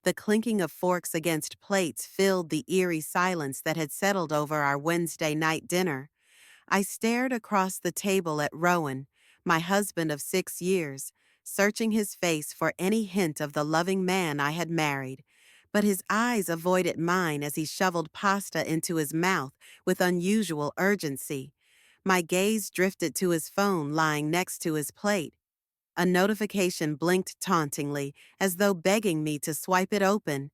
The clinking of forks against plates filled the eerie silence that had settled over our Wednesday night dinner. I stared across the table at Rowan, my husband of 6 years, searching his face for any hint of the loving man I had married. But his eyes avoided mine as he shoveled pasta into his mouth with unusual urgency. My gaze drifted to his phone lying next to his plate. A notification blinked tauntingly, as though begging me to swipe it open.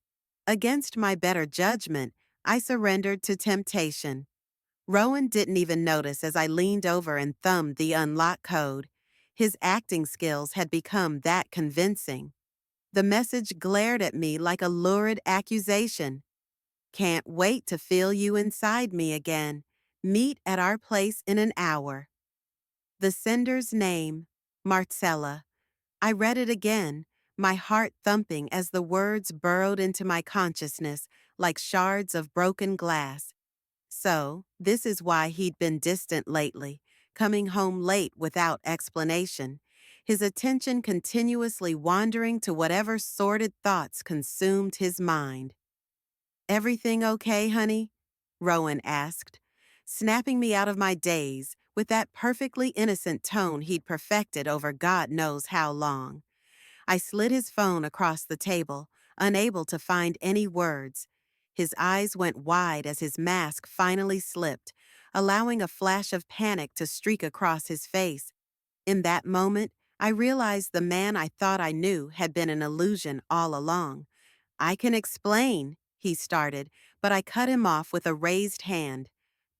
Against my better judgment, I surrendered to temptation. Rowan didn't even notice as I leaned over and thumbed the unlock code. His acting skills had become that convincing. The message glared at me like a lurid accusation. Can't wait to feel you inside me again. Meet at our place in an hour. The sender's name, Marcella. I read it again, my heart thumping as the words burrowed into my consciousness like shards of broken glass. So, this is why he'd been distant lately, coming home late without explanation, his attention continuously wandering to whatever sordid thoughts consumed his mind. "Everything okay, honey?" Rowan asked, snapping me out of my daze with that perfectly innocent tone he'd perfected over God knows how long. I slid his phone across the table, unable to find any words. His eyes went wide as his mask finally slipped, allowing a flash of panic to streak across his face. In that moment, I realized the man I thought I knew had been an illusion all along. "I can explain," he started, but I cut him off with a raised hand.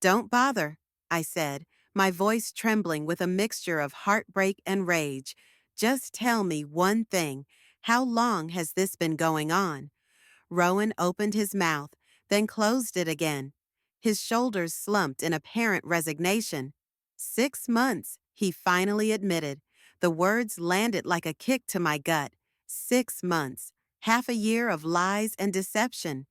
"Don't bother," I said, my voice trembling with a mixture of heartbreak and rage. "Just tell me one thing. How long has this been going on?" Rowan opened his mouth, then closed it again. His shoulders slumped in apparent resignation. "6 months," he finally admitted. The words landed like a kick to my gut. 6 months. Half a year of lies and deception.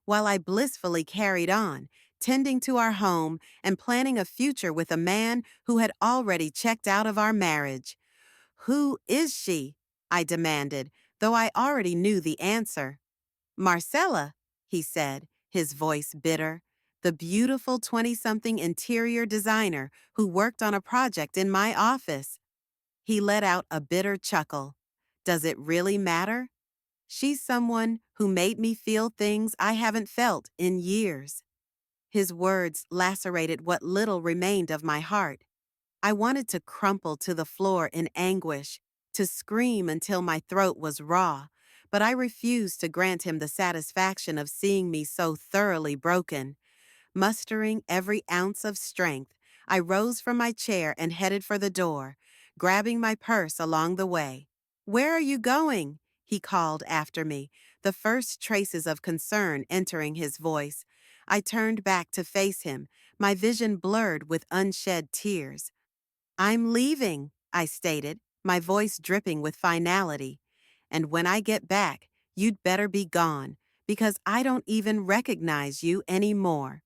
While I blissfully carried on, tending to our home and planning a future with a man who had already checked out of our marriage. "Who is she?" I demanded, though I already knew the answer. "Marcella," he said, his voice bitter. "The beautiful 20-something interior designer who worked on a project in my office." He let out a bitter chuckle. "Does it really matter? She's someone who made me feel things I haven't felt in years." His words lacerated what little remained of my heart. I wanted to crumple to the floor in anguish, to scream until my throat was raw, but I refused to grant him the satisfaction of seeing me so thoroughly broken. Mustering every ounce of strength, I rose from my chair and headed for the door, grabbing my purse along the way. "Where are you going?" he called after me, the first traces of concern entering his voice. I turned back to face him, my vision blurred with unshed tears. "I'm leaving," I stated, my voice dripping with finality. "And when I get back, you'd better be gone, because I don't even recognize you anymore."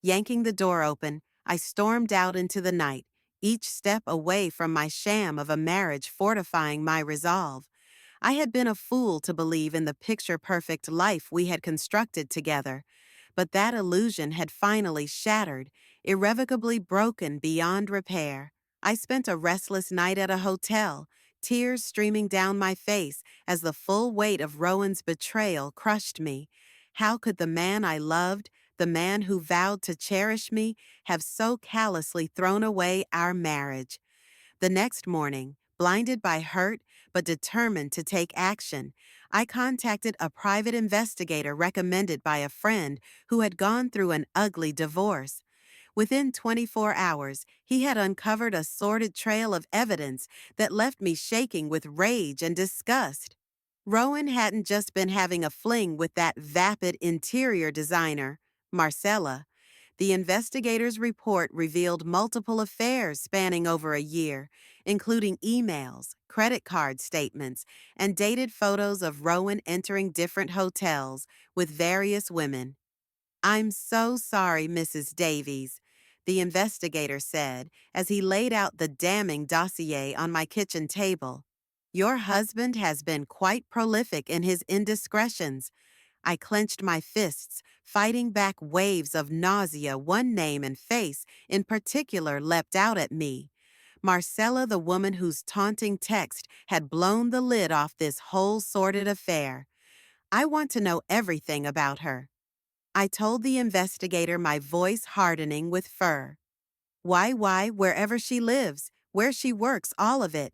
Yanking the door open, I stormed out into the night, each step away from my sham of a marriage fortifying my resolve. I had been a fool to believe in the picture-perfect life we had constructed together, but that illusion had finally shattered, irrevocably broken beyond repair. I spent a restless night at a hotel, tears streaming down my face as the full weight of Rowan's betrayal crushed me. How could the man I loved, the man who vowed to cherish me, have so callously thrown away our marriage? The next morning, blinded by hurt but determined to take action, I contacted a private investigator recommended by a friend who had gone through an ugly divorce. Within 24 hours, he had uncovered a sordid trail of evidence that left me shaking with rage and disgust. Rowan hadn't just been having a fling with that vapid interior designer, Marcella. The investigator's report revealed multiple affairs spanning over a year, including emails, credit card statements, and dated photos of Rowan entering different hotels with various women. "I'm so sorry, Mrs. Davies," the investigator said as he laid out the damning dossier on my kitchen table. Your husband has been quite prolific in his indiscretions. I clenched my fists, fighting back waves of nausea. One name and face, in particular, leapt out at me. Marcella, the woman whose taunting text had blown the lid off this whole sordid affair. I want to know everything about her. I told the investigator, my voice hardening with fur. Why, wherever she lives, where she works, all of it.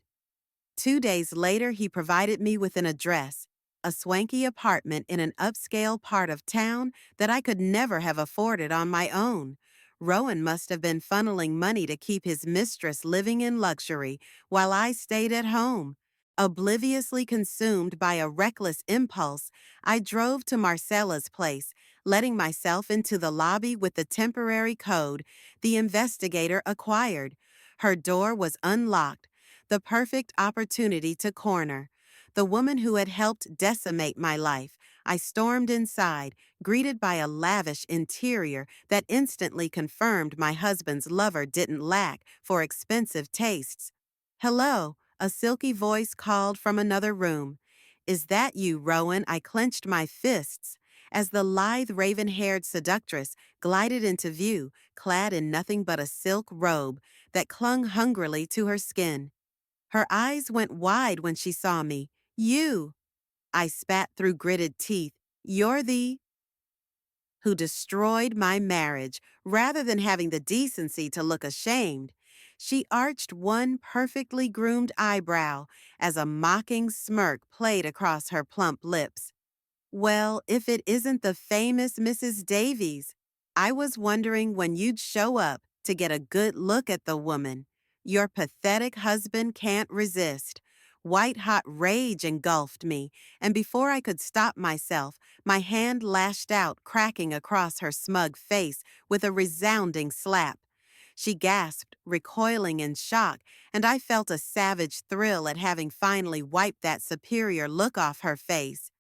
2 days later, he provided me with an address, a swanky apartment in an upscale part of town that I could never have afforded on my own. Rowan must have been funneling money to keep his mistress living in luxury while I stayed at home. Obliviously consumed by a reckless impulse, I drove to Marcella's place, letting myself into the lobby with the temporary code the investigator acquired. Her door was unlocked, the perfect opportunity to corner. The woman who had helped decimate my life. I stormed inside, greeted by a lavish interior that instantly confirmed my husband's lover didn't lack for expensive tastes. Hello, a silky voice called from another room. Is that you, Rowan? I clenched my fists as the lithe raven-haired seductress glided into view, clad in nothing but a silk robe that clung hungrily to her skin. Her eyes went wide when she saw me. You! I spat through gritted teeth. You're the who destroyed my marriage rather than having the decency to look ashamed. She arched one perfectly groomed eyebrow as a mocking smirk played across her plump lips. Well, if it isn't the famous Mrs. Davies, I was wondering when you'd show up to get a good look at the woman. Your pathetic husband can't resist. White-hot rage engulfed me, and before I could stop myself, my hand lashed out, cracking across her smug face with a resounding slap. She gasped, recoiling in shock, and I felt a savage thrill at having finally wiped that superior look off her face.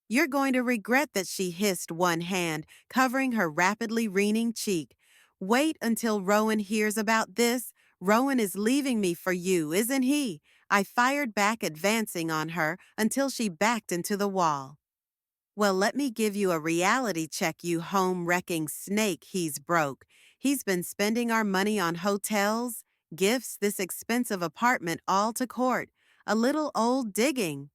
You're going to regret that, she hissed, one hand covering her rapidly reining cheek. Wait until Rowan hears about this. Rowan is leaving me for you, isn't he? I fired back, advancing on her until she backed into the wall. Well, let me give you a reality check, you home-wrecking snake. He's broke. He's been spending our money on hotels, gifts, this expensive apartment, all to court. A little old digging.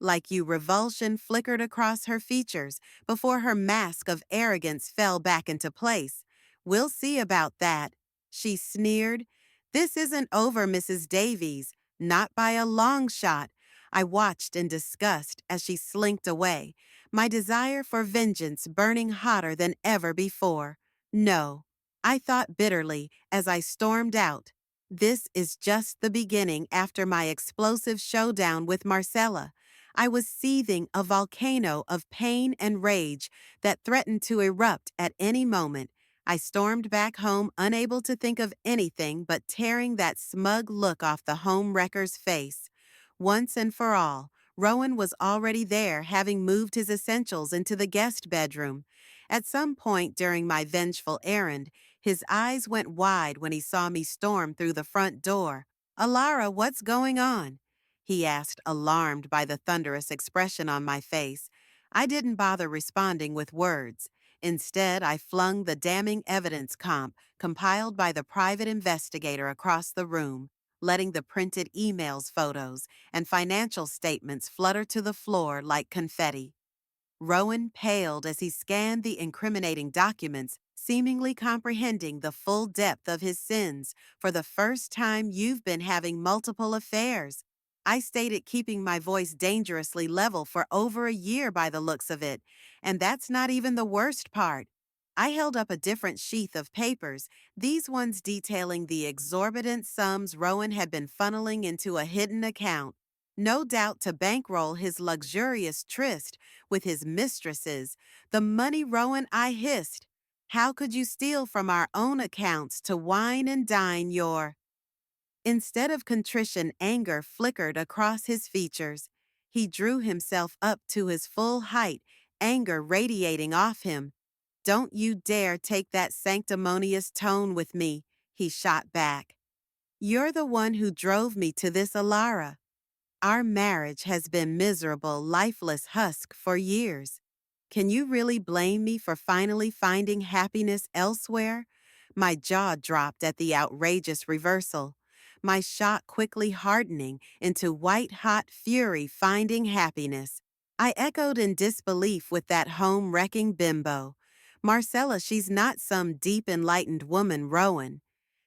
Like you, revulsion flickered across her features before her mask of arrogance fell back into place. We'll see about that, she sneered. This isn't over, Mrs. Davies. Not by a long shot. I watched in disgust as she slinked away, my desire for vengeance burning hotter than ever before. No, I thought bitterly as I stormed out. This is just the beginning. After my explosive showdown with Marcella, I was seething a volcano of pain and rage that threatened to erupt at any moment. I stormed back home, unable to think of anything but tearing that smug look off the home wrecker's face. Once and for all, Rowan was already there, having moved his essentials into the guest bedroom. At some point during my vengeful errand, his eyes went wide when he saw me storm through the front door. Alara, what's going on? He asked, alarmed by the thunderous expression on my face. I didn't bother responding with words. Instead, I flung the damning evidence compiled by the private investigator across the room, letting the printed emails, photos, and financial statements flutter to the floor like confetti. Rowan paled as he scanned the incriminating documents, seemingly comprehending the full depth of his sins. For the first time, you've been having multiple affairs. I stated, keeping my voice dangerously level, for over a year by the looks of it. And that's not even the worst part. I held up a different sheath of papers, these ones detailing the exorbitant sums Rowan had been funneling into a hidden account. No doubt to bankroll his luxurious tryst with his mistresses. The money, Rowan, I hissed. How could you steal from our own accounts to wine and dine your... Instead of contrition, anger flickered across his features. He drew himself up to his full height, anger radiating off him. Don't you dare take that sanctimonious tone with me, he shot back. You're the one who drove me to this, Alara. Our marriage has been miserable, lifeless husk for years. Can you really blame me for finally finding happiness elsewhere? My jaw dropped at the outrageous reversal, my shock quickly hardening into white-hot fury finding happiness. I echoed in disbelief with that home-wrecking bimbo. Marcella, she's not some deep enlightened woman, Rowan.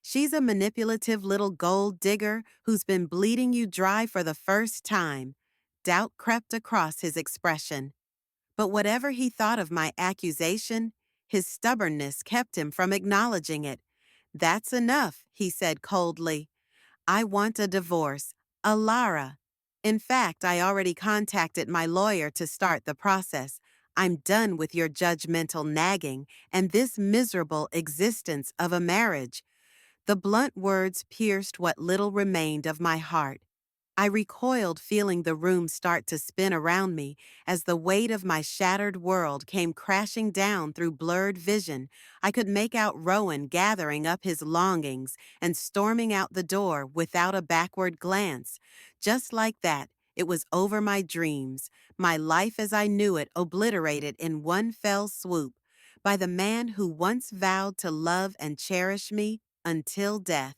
She's a manipulative little gold digger who's been bleeding you dry for the first time. Doubt crept across his expression. But whatever he thought of my accusation, his stubbornness kept him from acknowledging it. That's enough, he said coldly. I want a divorce. A Lara. In fact, I already contacted my lawyer to start the process. I'm done with your judgmental nagging and this miserable existence of a marriage. The blunt words pierced what little remained of my heart. I recoiled, feeling the room start to spin around me as the weight of my shattered world came crashing down through blurred vision. I could make out Rowan gathering up his longings and storming out the door without a backward glance. Just like that, it was over my dreams, my life as I knew it obliterated in one fell swoop by the man who once vowed to love and cherish me until death.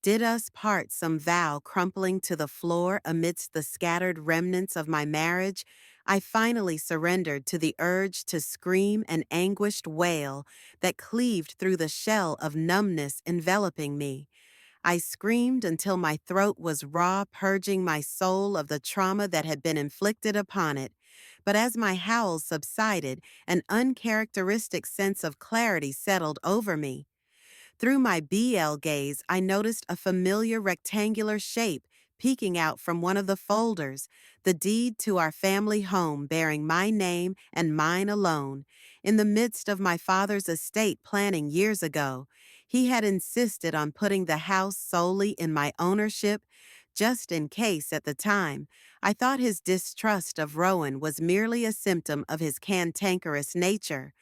Did us part, some vow crumpling to the floor amidst the scattered remnants of my marriage, I finally surrendered to the urge to scream an anguished wail that cleaved through the shell of numbness enveloping me. I screamed until my throat was raw, purging my soul of the trauma that had been inflicted upon it. But as my howls subsided, an uncharacteristic sense of clarity settled over me. Through my BL gaze, I noticed a familiar rectangular shape peeking out from one of the folders, the deed to our family home bearing my name and mine alone. In the midst of my father's estate planning years ago, he had insisted on putting the house solely in my ownership, just in case at the time. I thought his distrust of Rowan was merely a symptom of his cantankerous nature.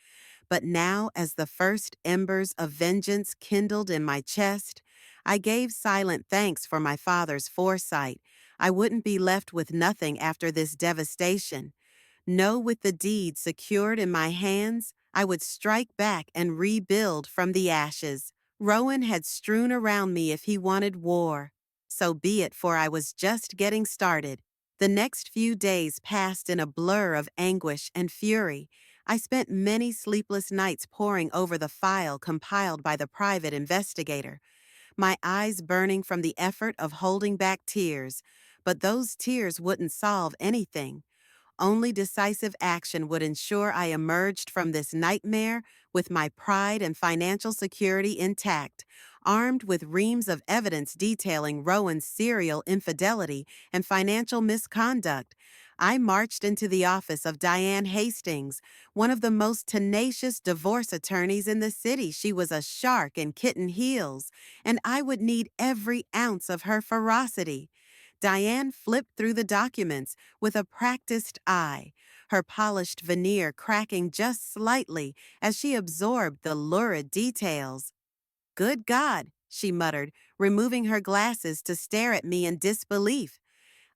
But now, as the first embers of vengeance kindled in my chest, I gave silent thanks for my father's foresight. I wouldn't be left with nothing after this devastation. No, with the deed secured in my hands, I would strike back and rebuild from the ashes. Rowan had strewn around me if he wanted war. So be it, for I was just getting started. The next few days passed in a blur of anguish and fury. I spent many sleepless nights poring over the file compiled by the private investigator, my eyes burning from the effort of holding back tears. But those tears wouldn't solve anything. Only decisive action would ensure I emerged from this nightmare with my pride and financial security intact, armed with reams of evidence detailing Rowan's serial infidelity and financial misconduct. I marched into the office of Diane Hastings, one of the most tenacious divorce attorneys in the city. She was a shark in kitten heels, and I would need every ounce of her ferocity. Diane flipped through the documents with a practiced eye, her polished veneer cracking just slightly as she absorbed the lurid details. "Good God," she muttered, removing her glasses to stare at me in disbelief.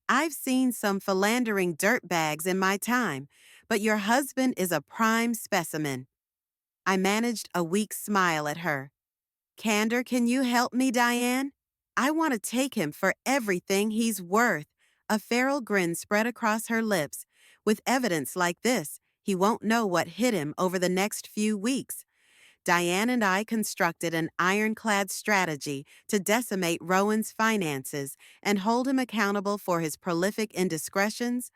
"I've seen some philandering dirtbags in my time, but your husband is a prime specimen." I managed a weak smile at her. "Candor, can you help me, Diane? I want to take him for everything he's worth." A feral grin spread across her lips. "With evidence like this, he won't know what hit him over the next few weeks." Diane and I constructed an ironclad strategy to decimate Rowan's finances and hold him accountable for his prolific indiscretions.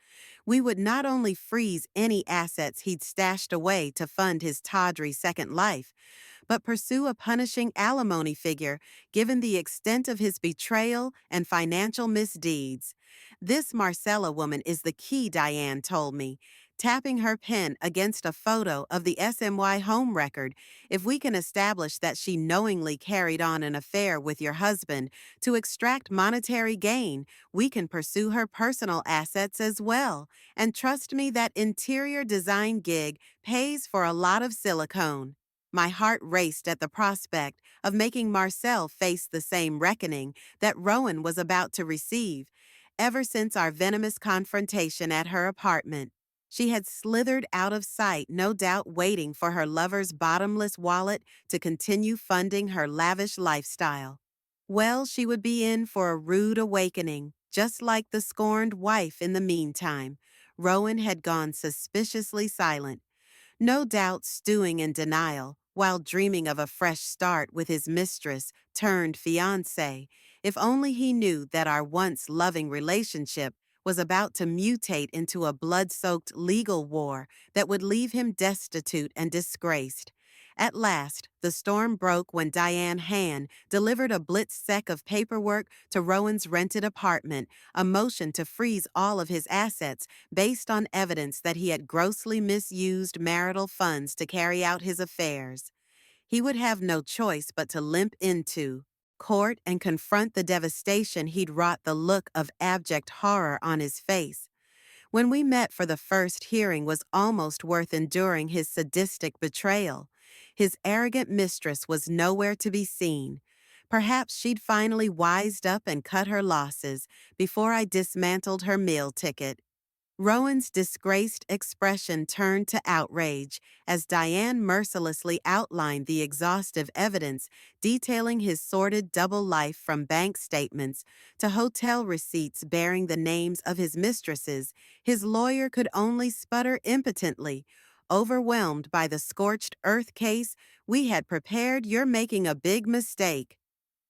We would not only freeze any assets he'd stashed away to fund his tawdry second life, but pursue a punishing alimony figure given the extent of his betrayal and financial misdeeds. "This Marcella woman is the key," Diane told me, tapping her pen against a photo of the SMY home record. "If we can establish that she knowingly carried on an affair with your husband to extract monetary gain, we can pursue her personal assets as well. And trust me, that interior design gig pays for a lot of silicone." My heart raced at the prospect of making Marcel face the same reckoning that Rowan was about to receive. ever since our venomous confrontation at her apartment. She had slithered out of sight, no doubt waiting for her lover's bottomless wallet to continue funding her lavish lifestyle. Well, she would be in for a rude awakening, just like the scorned wife in the meantime. Rowan had gone suspiciously silent, no doubt stewing in denial, while dreaming of a fresh start with his mistress turned fiancé. If only he knew that our once loving relationship was about to mutate into a blood-soaked legal war that would leave him destitute and disgraced. At last, the storm broke when Diane Han delivered a blitz-sec of paperwork to Rowan's rented apartment, a motion to freeze all of his assets based on evidence that he had grossly misused marital funds to carry out his affairs. He would have no choice but to limp into court and confront the devastation he'd wrought, the look of abject horror on his face. When we met for the first hearing was almost worth enduring his sadistic betrayal. His arrogant mistress was nowhere to be seen. Perhaps she'd finally wised up and cut her losses before I dismantled her meal ticket. Rowan's disgraced expression turned to outrage as Diane mercilessly outlined the exhaustive evidence detailing his sordid double life, from bank statements to hotel receipts bearing the names of his mistresses. His lawyer could only sputter impotently. Overwhelmed by the scorched earth case we had prepared, "You're making a big mistake,"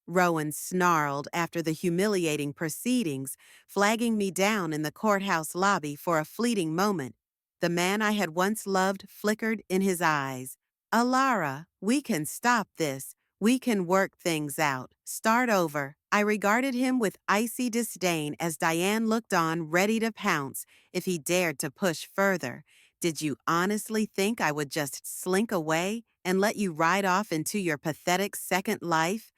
Rowan snarled after the humiliating proceedings, flagging me down in the courthouse lobby for a fleeting moment. The man I had once loved flickered in his eyes. "Alara, we can stop this. We can work things out. Start over." I regarded him with icy disdain as Diane looked on, ready to pounce if he dared to push further. "Did you honestly think I would just slink away and let you ride off into your pathetic second life?"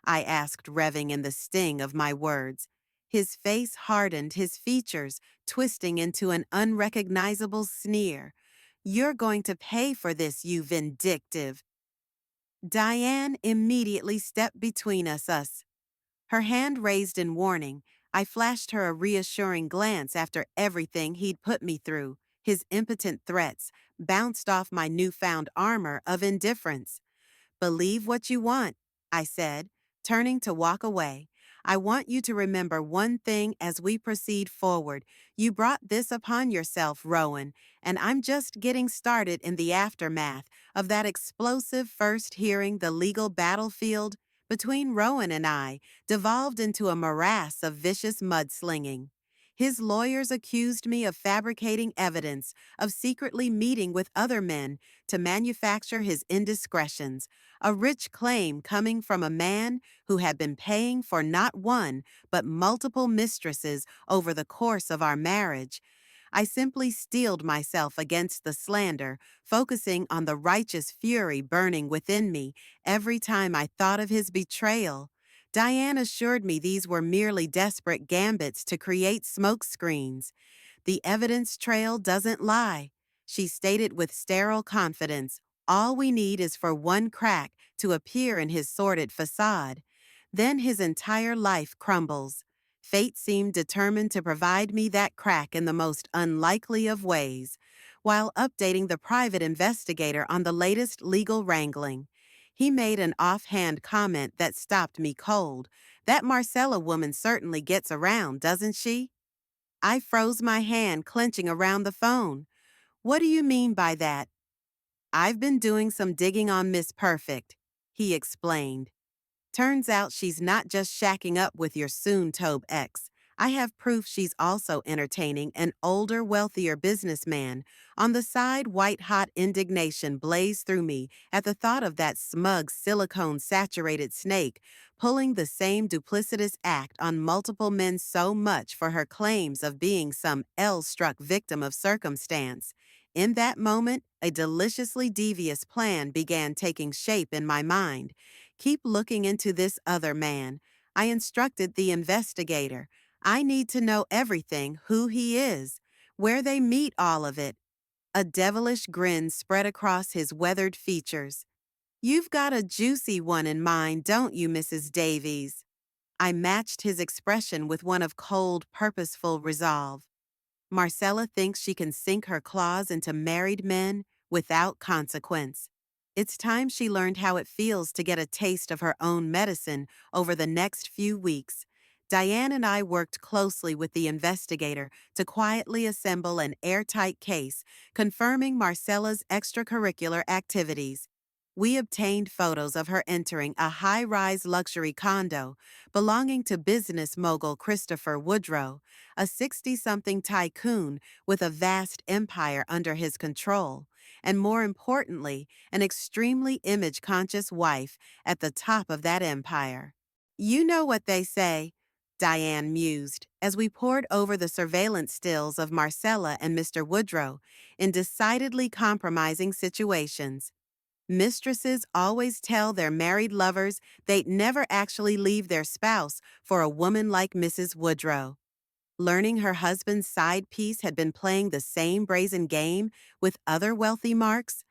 I asked, reving in the sting of my words. His face hardened, his features twisting into an unrecognizable sneer. "You're going to pay for this, you vindictive." Diane immediately stepped between us. Her hand raised in warning. I flashed her a reassuring glance after everything he'd put me through. His impotent threats bounced off my newfound armor of indifference. "Believe what you want," I said, turning to walk away. "I want you to remember one thing as we proceed forward. You brought this upon yourself, Rowan, and I'm just getting started in the aftermath of that explosive first hearing. The legal battlefield between Rowan and I devolved into a morass of vicious mudslinging. His lawyers accused me of fabricating evidence, of secretly meeting with other men to manufacture his indiscretions, a rich claim coming from a man who had been paying for not one, but multiple mistresses over the course of our marriage. I simply steeled myself against the slander, focusing on the righteous fury burning within me every time I thought of his betrayal. Diane assured me these were merely desperate gambits to create smokescreens. "The evidence trail doesn't lie," she stated with sterile confidence. "All we need is for one crack to appear in his sordid facade. Then his entire life crumbles." Fate seemed determined to provide me that crack in the most unlikely of ways, while updating the private investigator on the latest legal wrangling. He made an offhand comment that stopped me cold. "That Marcella woman certainly gets around, doesn't she?" I froze, my hand clenching around the phone. "What do you mean by that?" "I've been doing some digging on Miss Perfect," he explained. "Turns out she's not just shacking up with your soon-tobe ex. I have proof she's also entertaining an older, wealthier businessman." On the side, white-hot indignation blazed through me at the thought of that smug, silicone-saturated snake pulling the same duplicitous act on multiple men, so much for her claims of being some ill-struck victim of circumstance. In that moment, a deliciously devious plan began taking shape in my mind. "Keep looking into this other man," I instructed the investigator. "I need to know everything, who he is, where they meet, all of it." A devilish grin spread across his weathered features. "You've got a juicy one in mind, don't you, Mrs. Davies?" I matched his expression with one of cold, purposeful resolve. Marcella thinks she can sink her claws into married men without consequence. It's time she learned how it feels to get a taste of her own medicine over the next few weeks. Diane and I worked closely with the investigator to quietly assemble an airtight case confirming Marcella's extracurricular activities. We obtained photos of her entering a high-rise luxury condo belonging to business mogul Christopher Woodrow, a 60-something tycoon with a vast empire under his control, and more importantly, an extremely image-conscious wife at the top of that empire. You know what they say, Diane mused, as we pored over the surveillance stills of Marcella and Mr. Woodrow in decidedly compromising situations. Mistresses always tell their married lovers they'd never actually leave their spouse for a woman like Mrs. Woodrow. Learning her husband's side piece had been playing the same brazen game with other wealthy marks,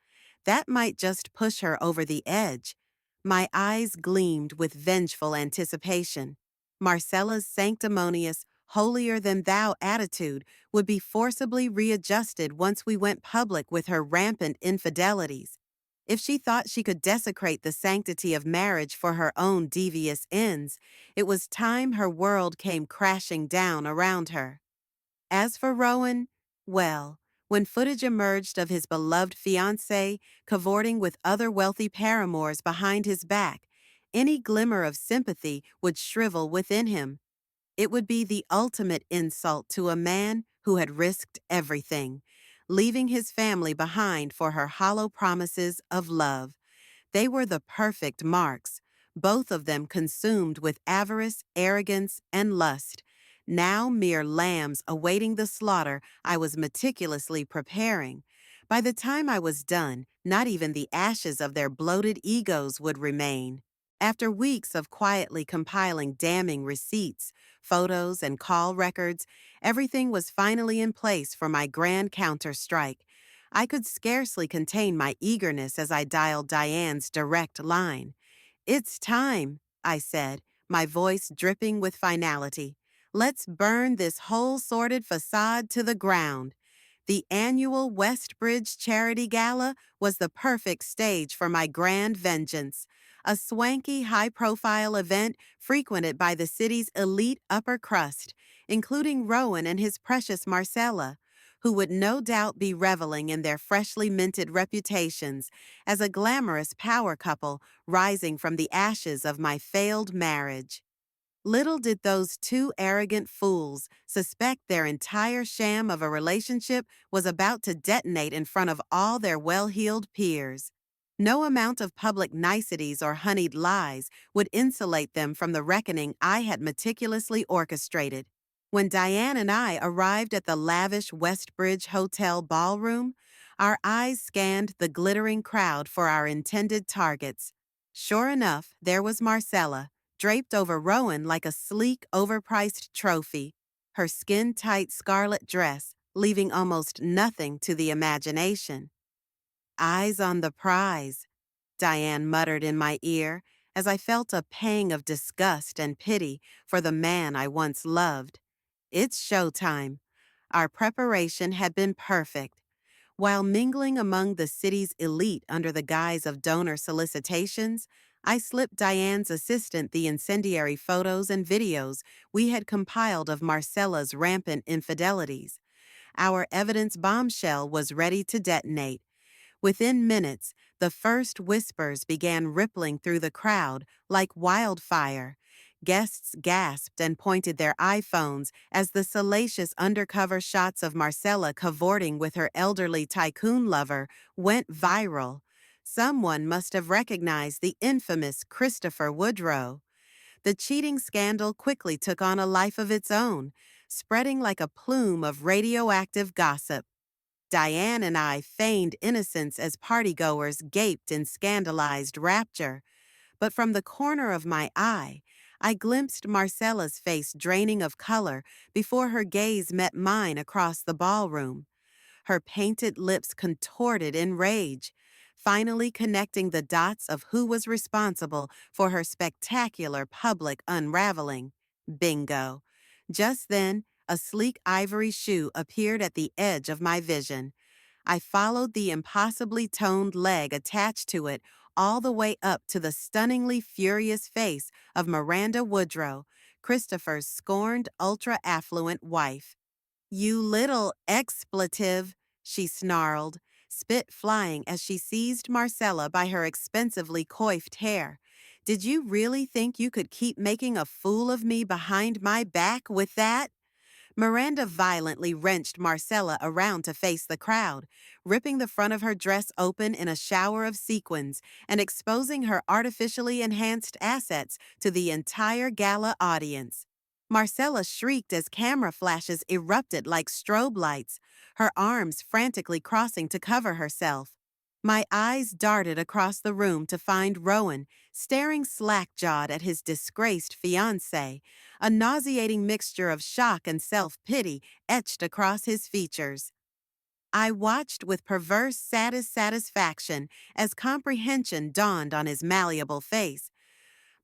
that might just push her over the edge. My eyes gleamed with vengeful anticipation. Marcella's sanctimonious, holier-than-thou attitude would be forcibly readjusted once we went public with her rampant infidelities. If she thought she could desecrate the sanctity of marriage for her own devious ends, it was time her world came crashing down around her. As for Rowan, well, when footage emerged of his beloved fiancée cavorting with other wealthy paramours behind his back, any glimmer of sympathy would shrivel within him. It would be the ultimate insult to a man who had risked everything, leaving his family behind for her hollow promises of love. They were the perfect marks, both of them consumed with avarice, arrogance, and lust, now mere lambs awaiting the slaughter I was meticulously preparing. By the time I was done, not even the ashes of their bloated egos would remain. After weeks of quietly compiling damning receipts, photos, and call records, everything was finally in place for my grand counter-strike. I could scarcely contain my eagerness as I dialed Diane's direct line. "It's time," I said, my voice dripping with finality. "Let's burn this whole sordid facade to the ground." The annual Westbridge Charity Gala was the perfect stage for my grand vengeance, a swanky, high-profile event frequented by the city's elite upper crust, including Rowan and his precious Marcella, who would no doubt be reveling in their freshly minted reputations as a glamorous power couple rising from the ashes of my failed marriage. Little did those two arrogant fools suspect their entire sham of a relationship was about to detonate in front of all their well-heeled peers. No amount of public niceties or honeyed lies would insulate them from the reckoning I had meticulously orchestrated. When Diane and I arrived at the lavish Westbridge Hotel ballroom, our eyes scanned the glittering crowd for our intended targets. Sure enough, there was Marcella, draped over Rowan like a sleek, overpriced trophy, her skin-tight scarlet dress leaving almost nothing to the imagination. "Eyes on the prize," Diane muttered in my ear as I felt a pang of disgust and pity for the man I once loved. It's showtime. Our preparation had been perfect. While mingling among the city's elite under the guise of donor solicitations, I slipped Diane's assistant the incendiary photos and videos we had compiled of Marcella's rampant infidelities. Our evidence bombshell was ready to detonate. Within minutes, the first whispers began rippling through the crowd like wildfire. Guests gasped and pointed their iPhones as the salacious undercover shots of Marcella cavorting with her elderly tycoon lover went viral. Someone must have recognized the infamous Christopher Woodrow. The cheating scandal quickly took on a life of its own, spreading like a plume of radioactive gossip. Diane and I feigned innocence as partygoers gaped in scandalized rapture, but from the corner of my eye, I glimpsed Marcella's face draining of color before her gaze met mine across the ballroom. Her painted lips contorted in rage. finally connecting the dots of who was responsible for her spectacular public unraveling. Bingo. Just then, a sleek ivory shoe appeared at the edge of my vision. I followed the impossibly toned leg attached to it all the way up to the stunningly furious face of Miranda Woodrow, Christopher's scorned ultra-affluent wife. "You little expletive," she snarled, spit flying as she seized Marcella by her expensively coiffed hair. "Did you really think you could keep making a fool of me behind my back with that?" Miranda violently wrenched Marcella around to face the crowd, ripping the front of her dress open in a shower of sequins and exposing her artificially enhanced assets to the entire gala audience. Marcella shrieked as camera flashes erupted like strobe lights, her arms frantically crossing to cover herself. My eyes darted across the room to find Rowan staring slack-jawed at his disgraced fiancée, a nauseating mixture of shock and self-pity etched across his features. I watched with perverse satisfaction as comprehension dawned on his malleable face.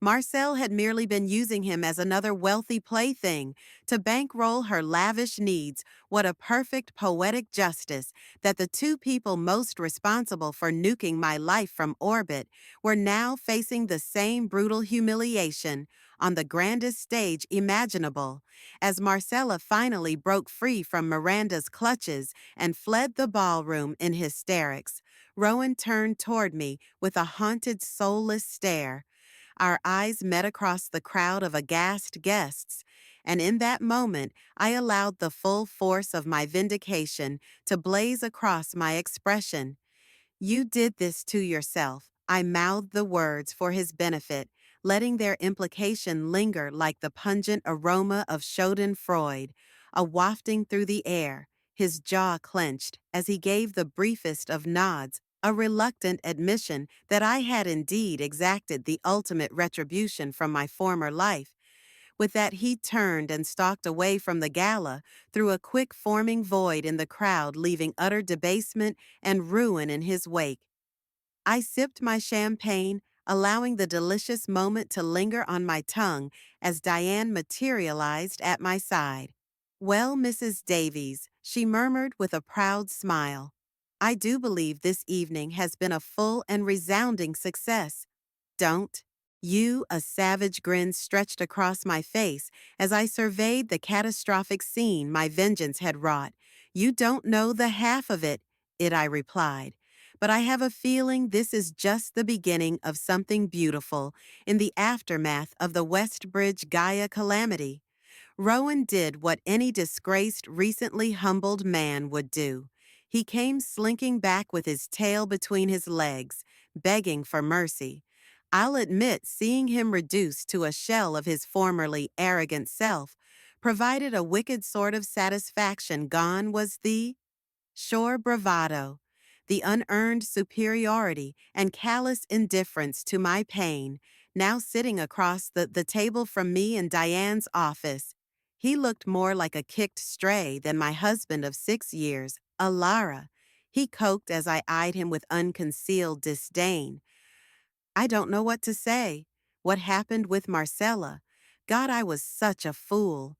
Marcel had merely been using him as another wealthy plaything to bankroll her lavish needs. What a perfect poetic justice that the two people most responsible for nuking my life from orbit were now facing the same brutal humiliation on the grandest stage imaginable. As Marcella finally broke free from Miranda's clutches and fled the ballroom in hysterics, Rowan turned toward me with a haunted, soulless stare. Our eyes met across the crowd of aghast guests, and in that moment I allowed the full force of my vindication to blaze across my expression. "You did this to yourself." I mouthed the words for his benefit, letting their implication linger like the pungent aroma of Schadenfreude, a wafting through the air. His jaw clenched as he gave the briefest of nods, a reluctant admission that I had indeed exacted the ultimate retribution from my former life. With that, he turned and stalked away from the gala through a quick forming void in the crowd, leaving utter debasement and ruin in his wake. I sipped my champagne, allowing the delicious moment to linger on my tongue as Diane materialized at my side. "Well, Mrs. Davies," she murmured with a proud smile, "I do believe this evening has been a full and resounding success. Don't you?" A savage grin stretched across my face as I surveyed the catastrophic scene my vengeance had wrought. "You don't know the half of it," I replied. "But I have a feeling this is just the beginning of something beautiful in the aftermath of the Westbridge Gaia calamity." Rowan did what any disgraced, recently humbled man would do. He came slinking back with his tail between his legs, begging for mercy. I'll admit seeing him reduced to a shell of his formerly arrogant self provided a wicked sort of satisfaction. Gone was the sure bravado, the unearned superiority and callous indifference to my pain, now sitting across the table from me in Diane's office. He looked more like a kicked stray than my husband of 6 years, Alara. He coked as I eyed him with unconcealed disdain. "I don't know what to say. What happened with Marcella? God, I was such a fool."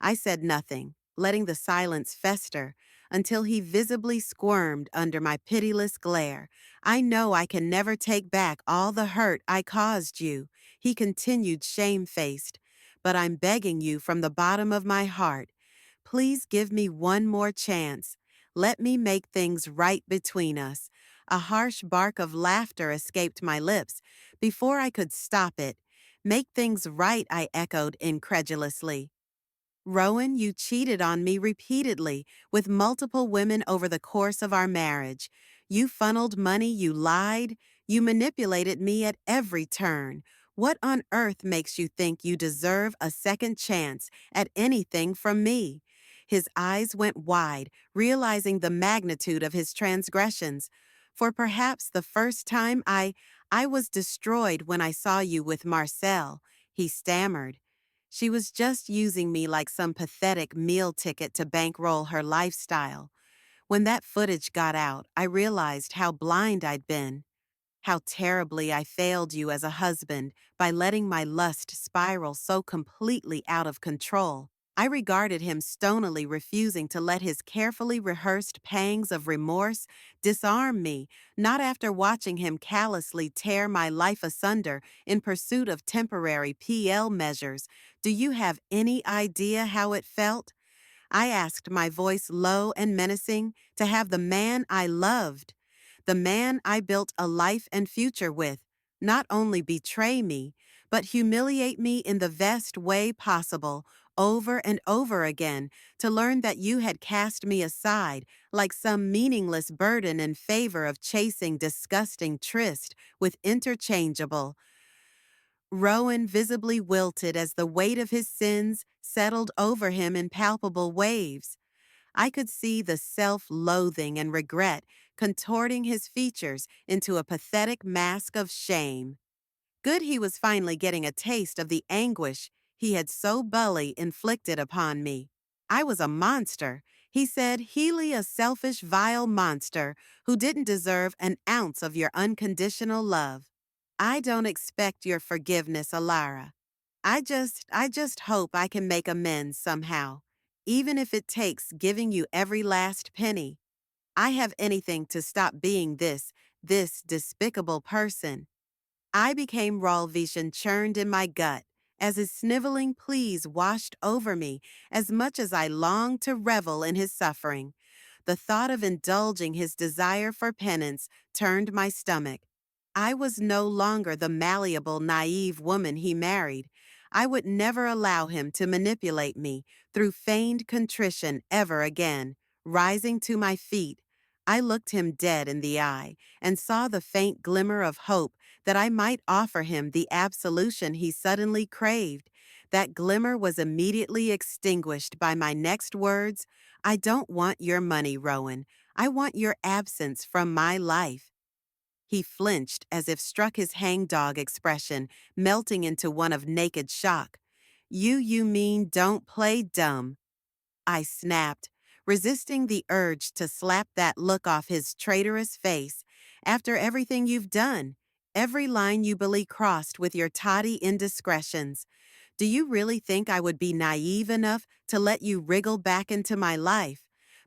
I said nothing, letting the silence fester until he visibly squirmed under my pitiless glare. "I know I can never take back all the hurt I caused you," he continued shamefaced, "but I'm begging you from the bottom of my heart. Please give me one more chance. Let me make things right between us." A harsh bark of laughter escaped my lips before I could stop it. "Make things right," I echoed incredulously. "Rowan, you cheated on me repeatedly with multiple women over the course of our marriage. You funneled money, you lied, you manipulated me at every turn. What on earth makes you think you deserve a second chance at anything from me?" His eyes went wide, realizing the magnitude of his transgressions. "For perhaps the first time I was destroyed when I saw you with Marcel," he stammered. "She was just using me like some pathetic meal ticket to bankroll her lifestyle." When that footage got out, I realized how blind I'd been, how terribly I failed you as a husband by letting my lust spiral so completely out of control. I regarded him stonily, refusing to let his carefully rehearsed pangs of remorse disarm me, not after watching him callously tear my life asunder in pursuit of temporary PL measures. Do you have any idea how it felt? I asked, my voice low and menacing, to have the man I loved, the man I built a life and future with, not only betray me, but humiliate me in the best way possible, over and over again, to learn that you had cast me aside like some meaningless burden in favor of chasing disgusting tryst with interchangeable. Rowan visibly wilted as the weight of his sins settled over him in palpable waves. I could see the self-loathing and regret contorting his features into a pathetic mask of shame. Good he was finally getting a taste of the anguish he had so bully inflicted upon me. I was a monster, he said, Healy, a selfish, vile monster who didn't deserve an ounce of your unconditional love. I don't expect your forgiveness, Alara. I just hope I can make amends somehow, even if it takes giving you every last penny. I have anything to stop being this despicable person. I became Ralvishan churned in my gut as his sniveling pleas washed over me as much as I longed to revel in his suffering. The thought of indulging his desire for penance turned my stomach. I was no longer the malleable, naive woman he married. I would never allow him to manipulate me through feigned contrition ever again. Rising to my feet, I looked him dead in the eye and saw the faint glimmer of hope that I might offer him the absolution he suddenly craved. That glimmer was immediately extinguished by my next words. I don't want your money, Rowan. I want your absence from my life. He flinched as if struck, his hangdog expression melting into one of naked shock. You mean don't play dumb? I snapped, resisting the urge to slap that look off his traitorous face. After everything you've done, every line you Billy crossed with your toddy indiscretions, do you really think I would be naive enough to let you wriggle back into my life?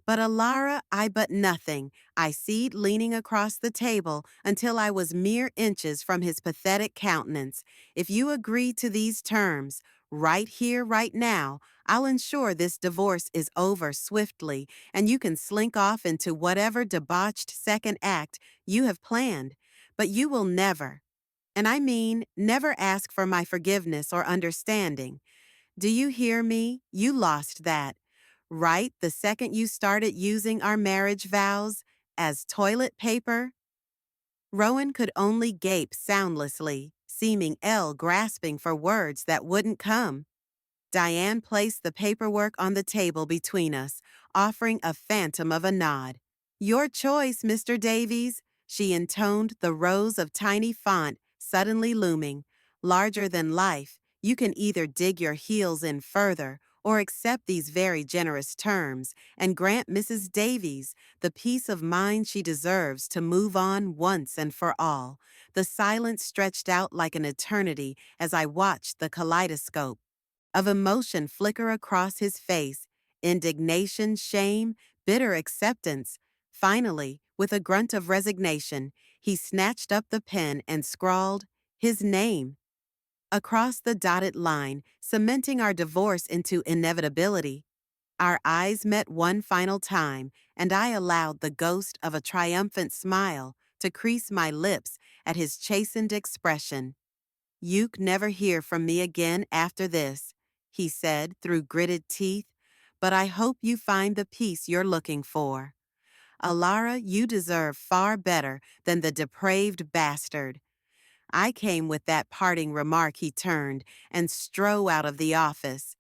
But Alara, I but nothing. I seed leaning across the table until I was mere inches from his pathetic countenance. If you agree to these terms, right here, right now, I'll ensure this divorce is over swiftly, and you can slink off into whatever debauched second act you have planned. But you will never, and I mean never, ask for my forgiveness or understanding. Do you hear me? You lost that. Right the second you started using our marriage vows as toilet paper? Rowan could only gape soundlessly, seeming grasping for words that wouldn't come. Diane placed the paperwork on the table between us, offering a phantom of a nod. Your choice, Mr. Davies, she intoned, the rows of tiny font suddenly looming. Larger than life, you can either dig your heels in further or accept these very generous terms and grant Mrs. Davies the peace of mind she deserves to move on once and for all. The silence stretched out like an eternity as I watched the kaleidoscope of emotion flicker across his face: indignation, shame, bitter acceptance. Finally, with a grunt of resignation, he snatched up the pen and scrawled his name across the dotted line, cementing our divorce into inevitability. Our eyes met one final time, and I allowed the ghost of a triumphant smile to crease my lips at his chastened expression. "You'll never hear from me again after this," he said through gritted teeth, "but I hope you find the peace you're looking for. Alara, you deserve far better than the depraved bastard." I came with that parting remark. He turned and strode out of the office,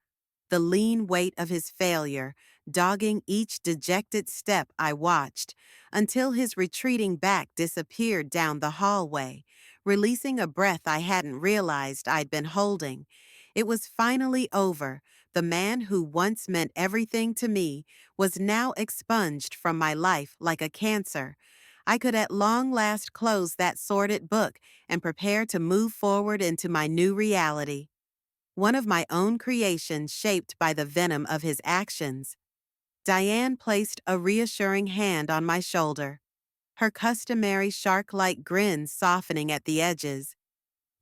the lean weight of his failure dogging each dejected step. I watched until his retreating back disappeared down the hallway, releasing a breath I hadn't realized I'd been holding. It was finally over. The man who once meant everything to me was now expunged from my life like a cancer. I could at long last close that sordid book and prepare to move forward into my new reality. One of my own creations shaped by the venom of his actions. Diane placed a reassuring hand on my shoulder, her customary shark-like grin softening at the edges.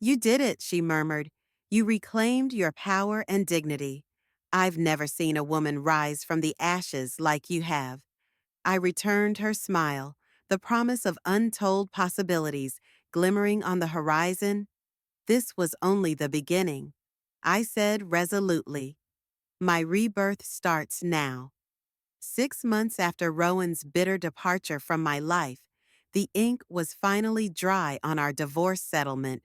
"You did it," she murmured. "You reclaimed your power and dignity. I've never seen a woman rise from the ashes like you have." I returned her smile, the promise of untold possibilities glimmering on the horizon. This was only the beginning. I said resolutely, "My rebirth starts now." 6 months after Rowan's bitter departure from my life, the ink was finally dry on our divorce settlement.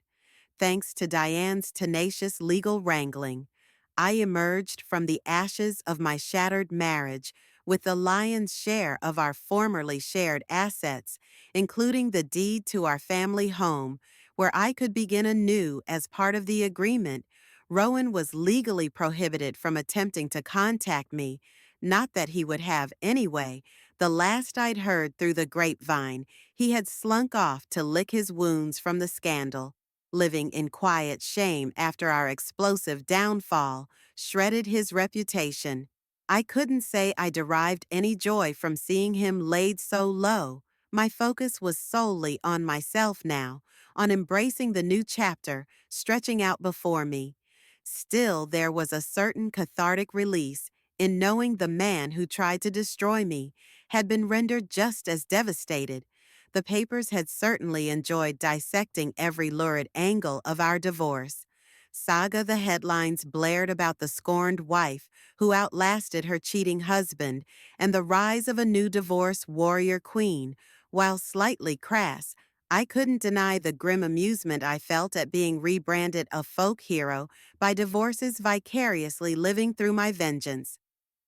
Thanks to Diane's tenacious legal wrangling, I emerged from the ashes of my shattered marriage with the lion's share of our formerly shared assets, including the deed to our family home, where I could begin anew as part of the agreement. Rowan was legally prohibited from attempting to contact me, not that he would have anyway. The last I'd heard through the grapevine, he had slunk off to lick his wounds from the scandal, living in quiet shame after our explosive downfall shredded his reputation. I couldn't say I derived any joy from seeing him laid so low. My focus was solely on myself now, on embracing the new chapter stretching out before me. Still, there was a certain cathartic release in knowing the man who tried to destroy me had been rendered just as devastated. The papers had certainly enjoyed dissecting every lurid angle of our divorce. Saga the headlines blared about the scorned wife who outlasted her cheating husband and the rise of a new divorce warrior queen. While slightly crass, I couldn't deny the grim amusement I felt at being rebranded a folk hero by divorces vicariously living through my vengeance.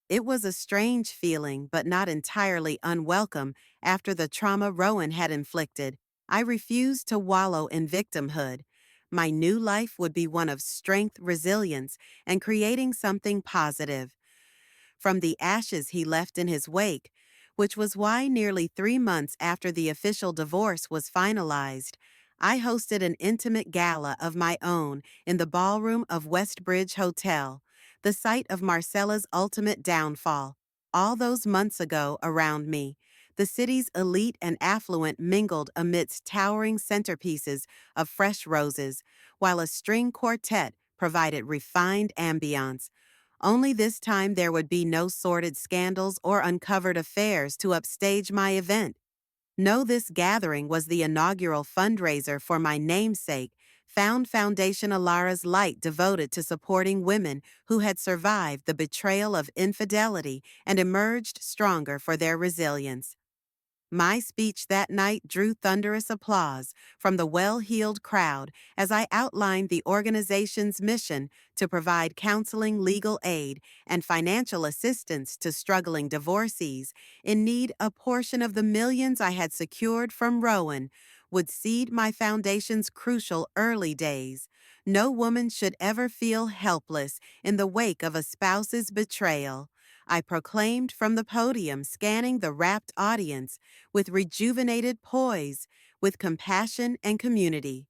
It was a strange feeling, but not entirely unwelcome after the trauma Rowan had inflicted. I refused to wallow in victimhood. My new life would be one of strength, resilience, and creating something positive from the ashes he left in his wake, which was why nearly 3 months after the official divorce was finalized, I hosted an intimate gala of my own in the ballroom of Westbridge Hotel, the site of Marcella's ultimate downfall. All those months ago around me, the city's elite and affluent mingled amidst towering centerpieces of fresh roses, while a string quartet provided refined ambiance. Only this time there would be no sordid scandals or uncovered affairs to upstage my event. No, this gathering was the inaugural fundraiser for my namesake, Found Foundation Alara's Light, devoted to supporting women who had survived the betrayal of infidelity and emerged stronger for their resilience. My speech that night drew thunderous applause from the well-heeled crowd as I outlined the organization's mission to provide counseling, legal aid, and financial assistance to struggling divorcees in need. A portion of the millions I had secured from Rowan would seed my foundation's crucial early days. No woman should ever feel helpless in the wake of a spouse's betrayal, I proclaimed from the podium, scanning the rapt audience with rejuvenated poise, with compassion and community.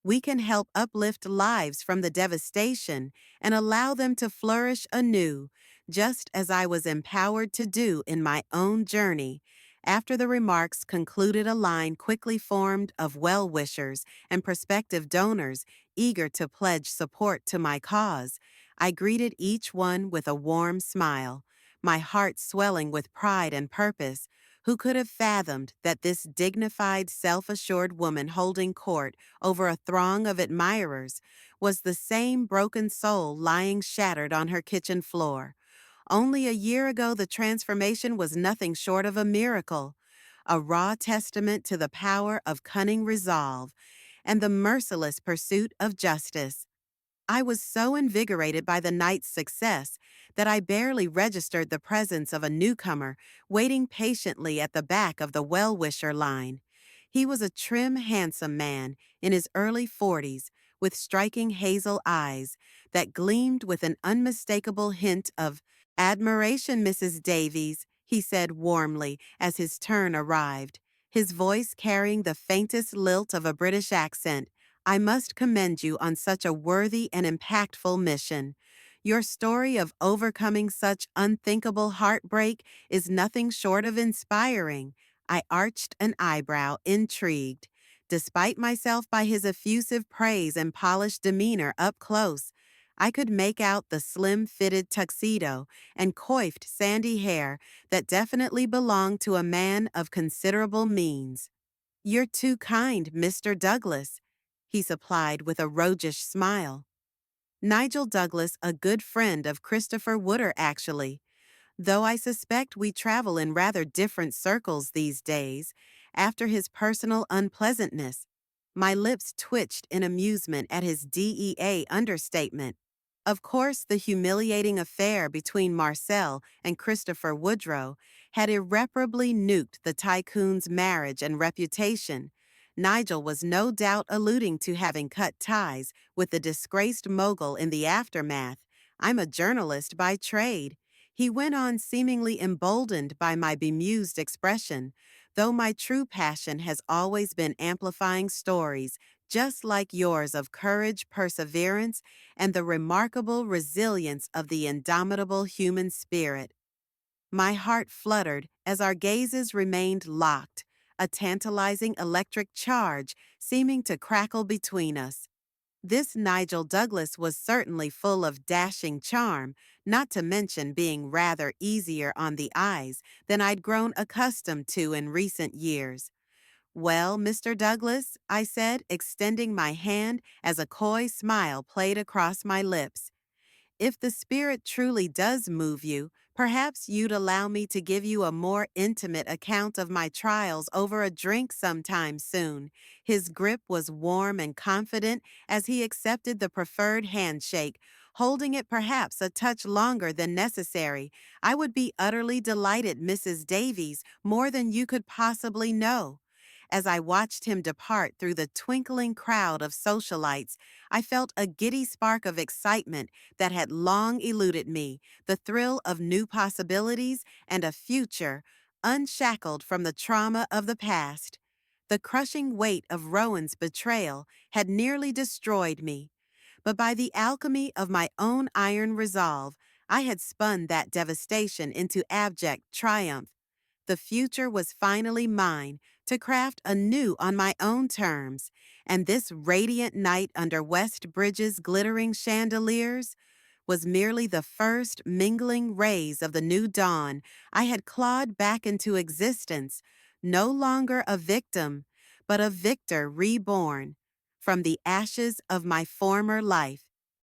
We can help uplift lives from the devastation and allow them to flourish anew, just as I was empowered to do in my own journey. After the remarks concluded, a line quickly formed of well-wishers and prospective donors eager to pledge support to my cause. I greeted each one with a warm smile, my heart swelling with pride and purpose. Who could have fathomed that this dignified, self-assured woman holding court over a throng of admirers was the same broken soul lying shattered on her kitchen floor? Only a year ago, the transformation was nothing short of a miracle, a raw testament to the power of cunning resolve and the merciless pursuit of justice. I was so invigorated by the night's success that I barely registered the presence of a newcomer waiting patiently at the back of the well-wisher line. He was a trim, handsome man in his early 40s with striking hazel eyes that gleamed with an unmistakable hint of admiration, Mrs. Davies, he said warmly as his turn arrived, his voice carrying the faintest lilt of a British accent. I must commend you on such a worthy and impactful mission. Your story of overcoming such unthinkable heartbreak is nothing short of inspiring. I arched an eyebrow, intrigued. Despite myself by his effusive praise and polished demeanor up close, I could make out the slim-fitted tuxedo and coiffed sandy hair that definitely belonged to a man of considerable means. You're too kind, Mr. Douglas, he supplied with a roguish smile. Nigel Douglas, a good friend of Christopher Wooder, actually, though I suspect we travel in rather different circles these days, after his personal unpleasantness. My lips twitched in amusement at his DEA understatement. Of course, the humiliating affair between Marcel and Christopher Woodrow had irreparably nuked the tycoon's marriage and reputation. Nigel was no doubt alluding to having cut ties with the disgraced mogul in the aftermath. I'm a journalist by trade, he went on, seemingly emboldened by my bemused expression, though my true passion has always been amplifying stories just like yours of courage, perseverance, and the remarkable resilience of the indomitable human spirit. My heart fluttered as our gazes remained locked, a tantalizing electric charge seeming to crackle between us. This Nigel Douglas was certainly full of dashing charm, not to mention being rather easier on the eyes than I'd grown accustomed to in recent years. Well, Mr. Douglas, I said, extending my hand as a coy smile played across my lips. If the Spirit truly does move you, perhaps you'd allow me to give you a more intimate account of my trials over a drink sometime soon. His grip was warm and confident as he accepted the preferred handshake, holding it perhaps a touch longer than necessary. I would be utterly delighted, Mrs. Davies, more than you could possibly know. As I watched him depart through the twinkling crowd of socialites, I felt a giddy spark of excitement that had long eluded me, the thrill of new possibilities and a future unshackled from the trauma of the past. The crushing weight of Rowan's betrayal had nearly destroyed me, but by the alchemy of my own iron resolve, I had spun that devastation into abject triumph. The future was finally mine to craft anew on my own terms, and this radiant night under West Bridge's glittering chandeliers was merely the first mingling rays of the new dawn. I had clawed back into existence, no longer a victim, but a victor reborn from the ashes of my former life.